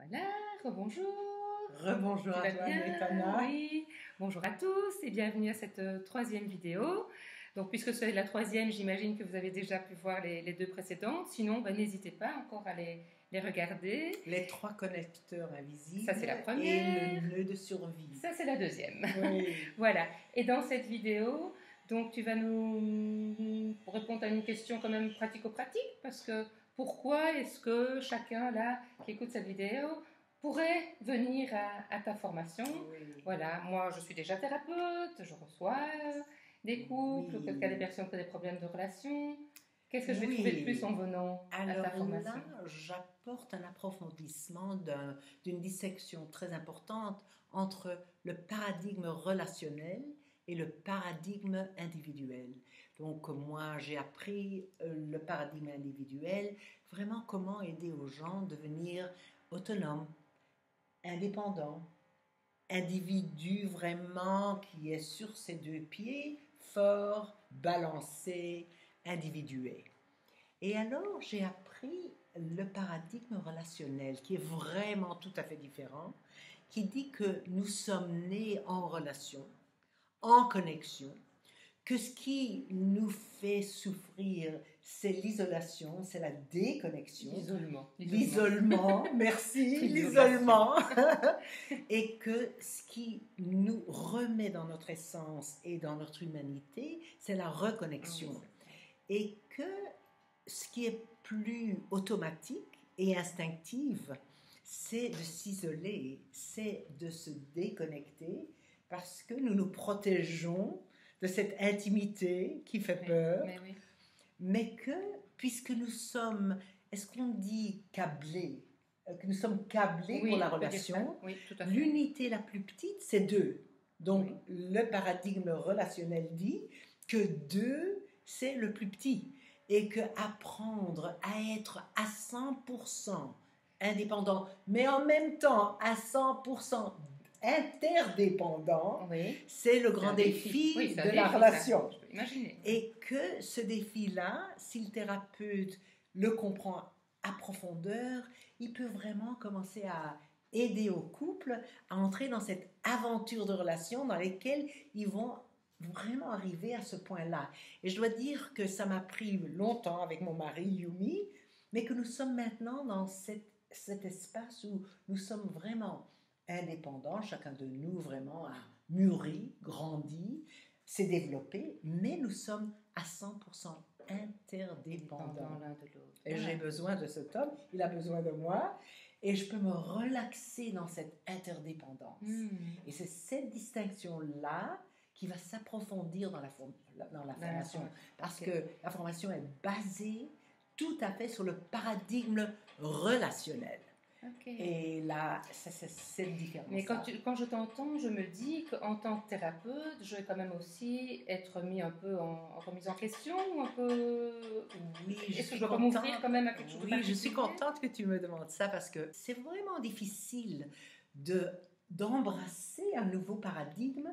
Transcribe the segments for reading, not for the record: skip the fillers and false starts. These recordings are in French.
Voilà, rebonjour. Rebonjour à toi, Bien? Gaëtana. Oui, bonjour à tous et bienvenue à cette troisième vidéo. Donc, puisque c'est la troisième, j'imagine que vous avez déjà pu voir les deux précédentes. Sinon, n'hésitez pas encore à les regarder. Les 3 connecteurs invisibles. Ça, c'est la et première. le nœud de survie. Ça, c'est la deuxième. Oui. Voilà. Et dans cette vidéo, donc, tu vas nous répondre à une question quand même pratico-pratique, parce que pourquoi est-ce que chacun là qui écoute cette vidéo pourrait venir à ta formation? Oui. Voilà, moi je suis déjà thérapeute, je reçois des couples, Oui. peut-être des personnes qui ont des problèmes de relation. Qu'est-ce que je vais Oui. trouver de plus en venant à ta Alors formation? là, j'apporte un approfondissement d'une dissection très importante entre le paradigme relationnel et le paradigme individuel. Donc moi, j'ai appris le paradigme individuel, vraiment comment aider aux gens à devenir autonomes, indépendants, individu vraiment qui est sur ses 2 pieds, fort, balancé, individué. Et alors, j'ai appris le paradigme relationnel qui est vraiment tout à fait différent, qui dit que nous sommes nés en relation, en connexion, que ce qui nous fait souffrir, c'est l'isolation, c'est la déconnexion. L'isolement, merci, l'isolement. Et que ce qui nous remet dans notre essence et dans notre humanité, c'est la reconnexion. Et que ce qui est plus automatique et instinctif, c'est de s'isoler, c'est de se déconnecter parce que nous nous protégeons de cette intimité qui fait peur, mais que, puisque nous sommes, est-ce qu'on dit câblés, que nous sommes câblés pour la relation, l'unité la plus petite, c'est 2. Donc, le paradigme relationnel dit que 2, c'est le plus petit, et que apprendre à être à 100% indépendant, mais en même temps à 100% interdépendant, c'est le grand défi de la relation. Et que ce défi-là, si le thérapeute le comprend à profondeur, il peut vraiment commencer à aider au couple à entrer dans cette aventure de relation dans laquelle ils vont vraiment arriver à ce point-là. Et je dois dire que ça m'a pris longtemps avec mon mari Yumi, mais que nous sommes maintenant dans cet espace où nous sommes vraiment indépendants, chacun de nous vraiment a mûri, grandi, s'est développé, mais nous sommes à 100% interdépendants l'un de l'autre. Et j'ai besoin de cet homme, il a besoin de moi, et je peux me relaxer dans cette interdépendance. Et c'est cette distinction-là qui va s'approfondir dans la formation, parce que la formation est basée tout à fait sur le paradigme relationnel. Et là, c'est cette différence. Mais quand je t'entends, je me dis qu'en tant que thérapeute, je vais quand même aussi être mis un peu en remise en question, un peu... Oui, est-ce que je dois pas m'ouvrir quand même à quelque chose de particulier? Oui, je suis contente que tu me demandes ça, parce que c'est vraiment difficile d'embrasser un nouveau paradigme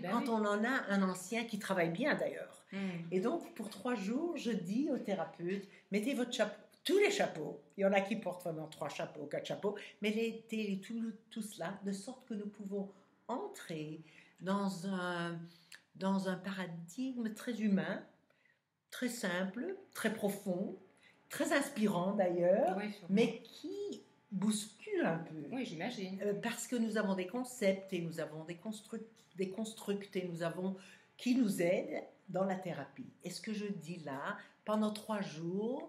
quand on en a un ancien qui travaille bien d'ailleurs. Et donc, pour 3 jours, je dis au thérapeute, mettez votre chapeau, tous les chapeaux, il y en a qui portent vraiment 3 chapeaux, 4 chapeaux, mais mettez tout cela, de sorte que nous pouvons entrer dans un paradigme très humain, très simple, très profond, très inspirant d'ailleurs, mais qui bouscule un peu. Oui, j'imagine. Parce que nous avons des concepts et nous avons des constructs et nous avons qui nous aident dans la thérapie. Et ce que je dis là, pendant 3 jours,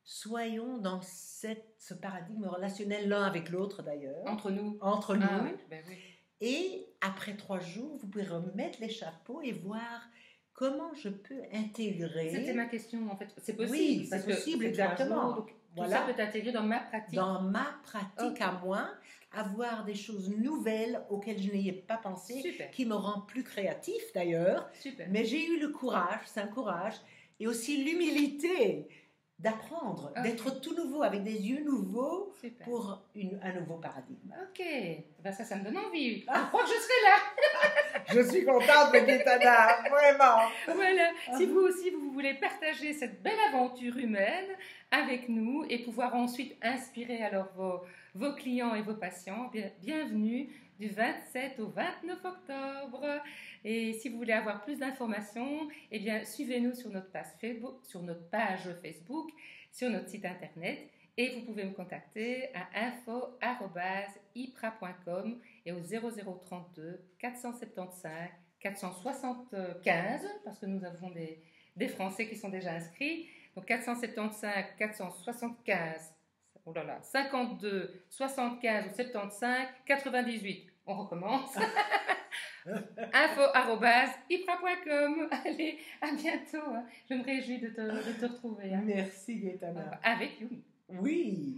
soyons dans ce paradigme relationnel l'un avec l'autre d'ailleurs. Entre nous. Oui. Et après 3 jours, vous pouvez remettre les chapeaux et voir comment je peux intégrer. C'était ma question en fait. C'est possible. Oui, c'est possible, exactement. Donc, tout ça peut intégrer dans ma pratique. Dans ma pratique à moi, avoir des choses nouvelles auxquelles je n'ai pas pensé, qui me rend plus créatif d'ailleurs. Mais j'ai eu le courage, c'est un courage, et aussi l'humilité d'apprendre, d'être tout nouveau, avec des yeux nouveaux pour un nouveau paradigme. Ok, ça me donne envie. Je crois que je serai là. Je suis contente de Gaëtana, vraiment. Voilà, si vous aussi vous voulez partager cette belle aventure humaine avec nous et pouvoir ensuite inspirer alors vos clients et vos patients. Bienvenue du 27 au 29 octobre. Et si vous voulez avoir plus d'informations, eh bien, suivez-nous sur notre page Facebook, sur notre site internet. Et vous pouvez me contacter à info@ipra.com et au 0032 475 475, parce que nous avons des Français qui sont déjà inscrits. Donc 475 475, oh là là, 52 75 ou 75 98. On recommence. info@ipra.com. Allez, à bientôt. Je me réjouis de te retrouver. Merci, Gaëtana. Avec Yumi. Oui.